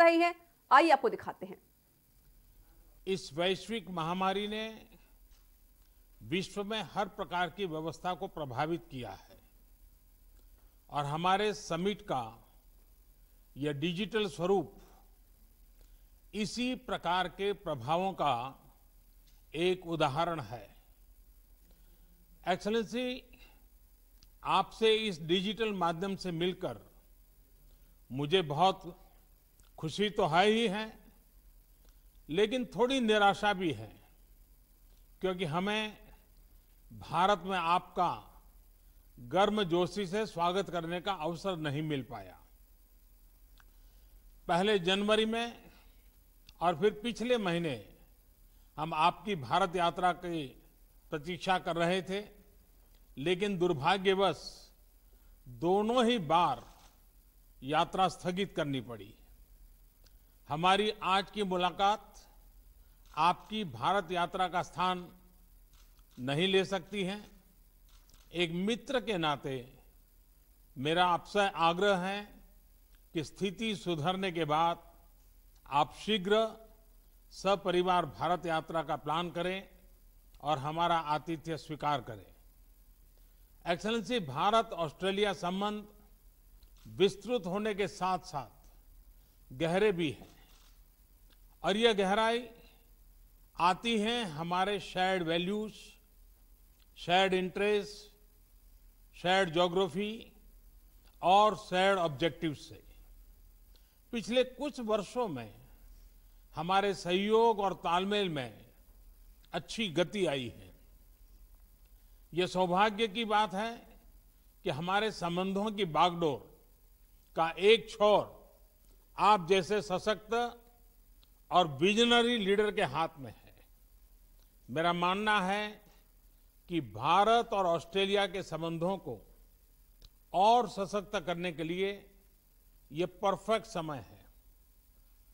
रही हैं, आइए आपको दिखाते हैं। इस वैश्विक महामारी ने विश्व में हर प्रकार की व्यवस्था को प्रभावित किया है और हमारे समिट का यह डिजिटल स्वरूप इसी प्रकार के प्रभावों का एक उदाहरण है। एक्सेलेंसी, आपसे इस डिजिटल माध्यम से मिलकर मुझे बहुत खुशी तो है ही है, लेकिन थोड़ी निराशा भी है, क्योंकि हमें भारत में आपका गर्मजोशी से स्वागत करने का अवसर नहीं मिल पाया। पहले जनवरी में और फिर पिछले महीने हम आपकी भारत यात्रा की प्रतीक्षा कर रहे थे, लेकिन दुर्भाग्यवश दोनों ही बार यात्रा स्थगित करनी पड़ी। हमारी आज की मुलाकात आपकी भारत यात्रा का स्थान नहीं ले सकती है। एक मित्र के नाते मेरा आपसे आग्रह है कि स्थिति सुधरने के बाद आप शीघ्र सपरिवार भारत यात्रा का प्लान करें और हमारा आतिथ्य स्वीकार करें। एक्सेलेंसी, भारत ऑस्ट्रेलिया संबंध विस्तृत होने के साथ साथ गहरे भी हैं और यह गहराई आती है हमारे shared values, shared interest, shared geography और शेयर्ड ऑब्जेक्टिव्स से। पिछले कुछ वर्षों में हमारे सहयोग और तालमेल में अच्छी गति आई है। यह सौभाग्य की बात है कि हमारे संबंधों की बागडोर का एक छोर आप जैसे सशक्त और विजनरी लीडर के हाथ में है। मेरा मानना है कि भारत और ऑस्ट्रेलिया के संबंधों को और सशक्त करने के लिए ये परफेक्ट समय है,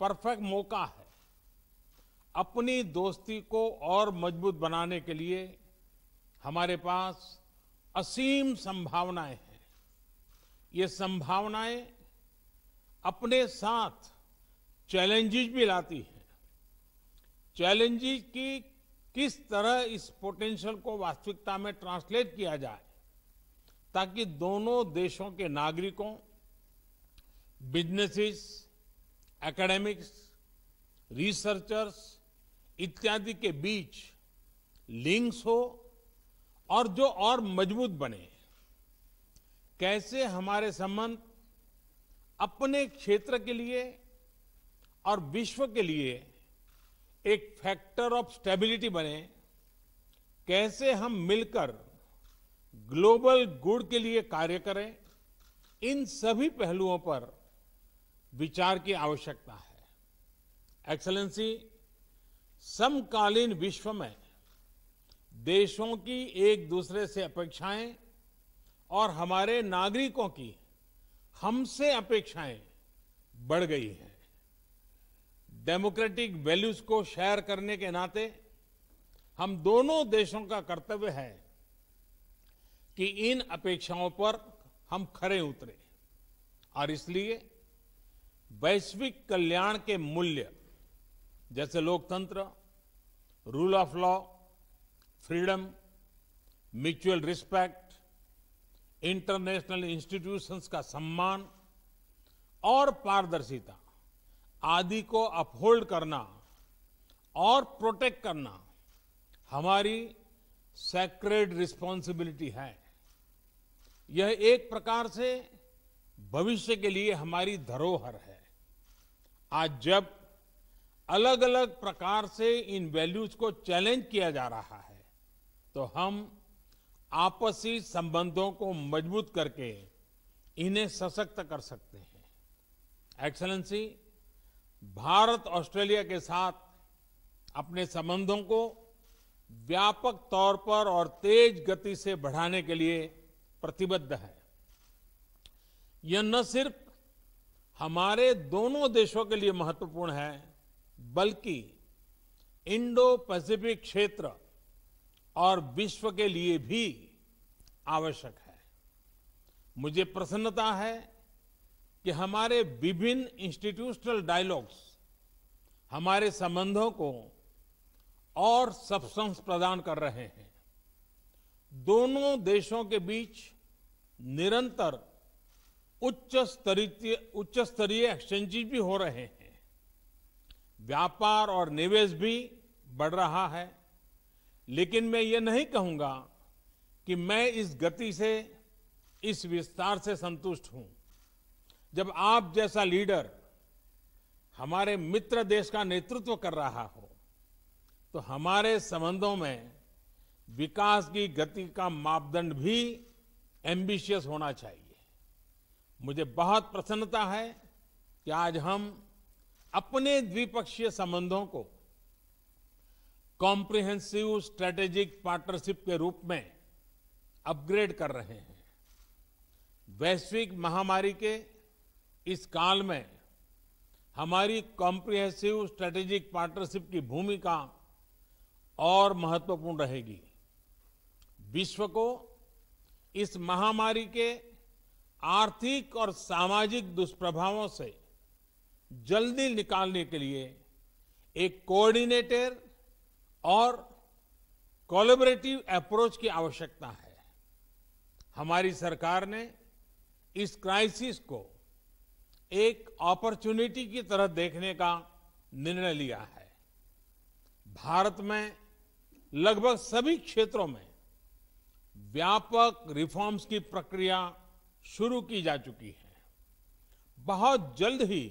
परफेक्ट मौका है। अपनी दोस्ती को और मजबूत बनाने के लिए हमारे पास असीम संभावनाएं हैं। ये संभावनाएं अपने साथ चैलेंजेस भी लाती हैं। चैलेंजेस की किस तरह इस पोटेंशियल को वास्तविकता में ट्रांसलेट किया जाए ताकि दोनों देशों के नागरिकों, बिजनेसेस, एकेडमिक्स, रिसर्चर्स इत्यादि के बीच लिंक्स हो और जो और मजबूत बने। कैसे हमारे संबंध अपने क्षेत्र के लिए और विश्व के लिए एक फैक्टर ऑफ स्टेबिलिटी बने, कैसे हम मिलकर ग्लोबल गुड के लिए कार्य करें, इन सभी पहलुओं पर विचार की आवश्यकता है। एक्सेलेंसी, समकालीन विश्व में देशों की एक दूसरे से अपेक्षाएं और हमारे नागरिकों की हमसे अपेक्षाएं बढ़ गई हैं। डेमोक्रेटिक वैल्यूज को शेयर करने के नाते हम दोनों देशों का कर्तव्य है कि इन अपेक्षाओं पर हम खरे उतरे और इसलिए वैश्विक कल्याण के मूल्य जैसे लोकतंत्र, rule of law, freedom, mutual respect, international institutions का सम्मान और पारदर्शिता आदि को अपहोल्ड करना और प्रोटेक्ट करना हमारी सैक्रेड रिस्पॉन्सिबिलिटी है। यह एक प्रकार से भविष्य के लिए हमारी धरोहर है। आज जब अलग अलग प्रकार से इन वैल्यूज को चैलेंज किया जा रहा है, तो हम आपसी संबंधों को मजबूत करके इन्हें सशक्त कर सकते हैं। एक्सेलेंसी, भारत ऑस्ट्रेलिया के साथ अपने संबंधों को व्यापक तौर पर और तेज गति से बढ़ाने के लिए प्रतिबद्ध है। यह न सिर्फ हमारे दोनों देशों के लिए महत्वपूर्ण है, बल्कि इंडो पैसिफिक क्षेत्र और विश्व के लिए भी आवश्यक है। मुझे प्रसन्नता है कि हमारे विभिन्न इंस्टीट्यूशनल डायलॉग्स हमारे संबंधों को और सब्सटेंस प्रदान कर रहे हैं। दोनों देशों के बीच निरंतर उच्च स्तरीय एक्सचेंजेस भी हो रहे हैं। व्यापार और निवेश भी बढ़ रहा है। लेकिन मैं ये नहीं कहूंगा कि मैं इस गति से, इस विस्तार से संतुष्ट हूं। जब आप जैसा लीडर हमारे मित्र देश का नेतृत्व कर रहा हो, तो हमारे संबंधों में विकास की गति का मापदंड भी एम्बिशियस होना चाहिए। मुझे बहुत प्रसन्नता है कि आज हम अपने द्विपक्षीय संबंधों को कॉम्प्रिहेंसिव स्ट्रेटेजिक पार्टनरशिप के रूप में अपग्रेड कर रहे हैं। वैश्विक महामारी के इस काल में हमारी कॉम्प्रिहेंसिव स्ट्रेटेजिक पार्टनरशिप की भूमिका और महत्वपूर्ण रहेगी। विश्व को इस महामारी के आर्थिक और सामाजिक दुष्प्रभावों से जल्दी निकालने के लिए एक कोऑर्डिनेटेड और कोलैबोरेटिव अप्रोच की आवश्यकता है। हमारी सरकार ने इस क्राइसिस को एक अपॉर्चुनिटी की तरह देखने का निर्णय लिया है। भारत में लगभग सभी क्षेत्रों में व्यापक रिफॉर्म्स की प्रक्रिया शुरू की जा चुकी है। बहुत जल्द ही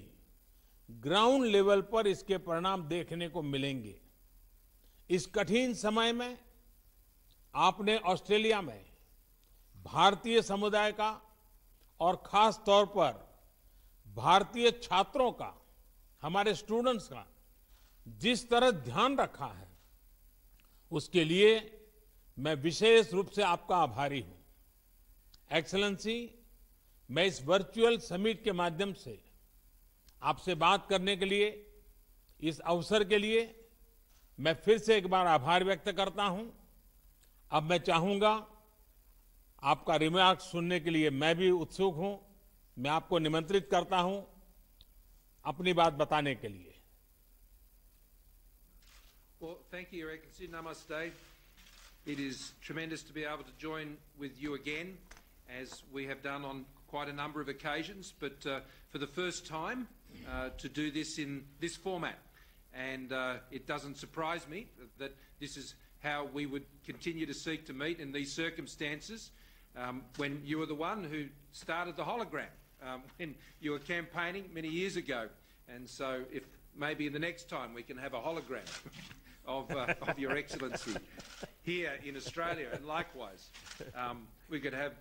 ग्राउंड लेवल पर इसके परिणाम देखने को मिलेंगे। इस कठिन समय में आपने ऑस्ट्रेलिया में भारतीय समुदाय का और खास तौर पर भारतीय छात्रों का, हमारे स्टूडेंट्स का जिस तरह ध्यान रखा है, उसके लिए मैं विशेष रूप से आपका आभारी हूं। एक्सेलेंसी, मैं इस वर्चुअल समिट के माध्यम से आपसे बात करने के लिए, इस अवसर के लिए मैं फिर से एक बार आभार व्यक्त करता हूं। अब मैं चाहूंगा आपका रिमार्क सुनने के लिए मैं भी उत्सुक हूं। मैं आपको निमंत्रित करता हूं अपनी बात बताने के लिए। Well, thank you, Your Excellency. Namaste. It is tremendous to be able to join with you again, as we have done on quite a number of occasions, but for the first time to do this in this format. And it doesn't surprise me that this is how we would continue to seek to meet in these circumstances, when you were the one who started the hologram, when you were campaigning many years ago. And so if maybe the next time we can have a hologram of Your Excellency here in Australia, and likewise we could have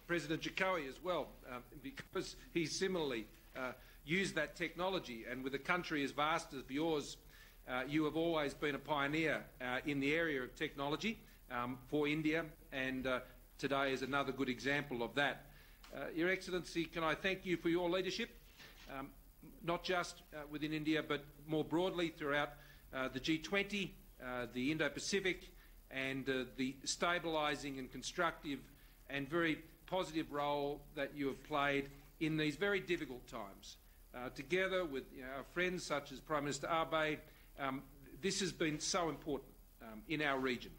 President Jokowi as well, because he similarly used that technology. And with a country as vast as yours, you have always been a pioneer in the area of technology for India, and today is another good example of that. Your Excellency, can I thank you for your leadership, not just within India, but more broadly throughout the G20, the Indo-Pacific, and the stabilising and constructive and very positive role that you have played in these very difficult times. Together with our friends such as Prime Minister Abe, this has been so important in our region,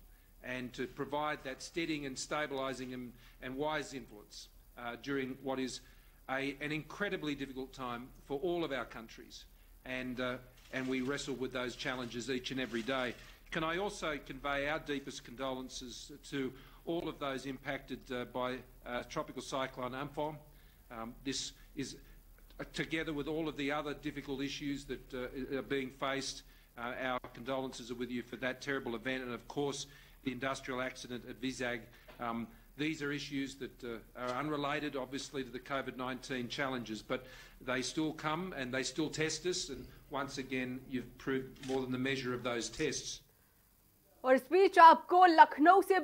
and to provide that steadying and stabilising and wise influence during what is an incredibly difficult time for all of our countries, and we wrestle with those challenges each and every day. Can I also convey our deepest condolences to all of those impacted by Tropical Cyclone Amphan? This is, together with all of the other difficult issues that are being faced, our condolences are with you for that terrible event, and of course the industrial accident at Vizag. These are issues that are unrelated, obviously, to the COVID-19 challenges, but they still come and they still test us, and once again you've proved more than the measure of those tests. और इस बीच आपको लखनऊ से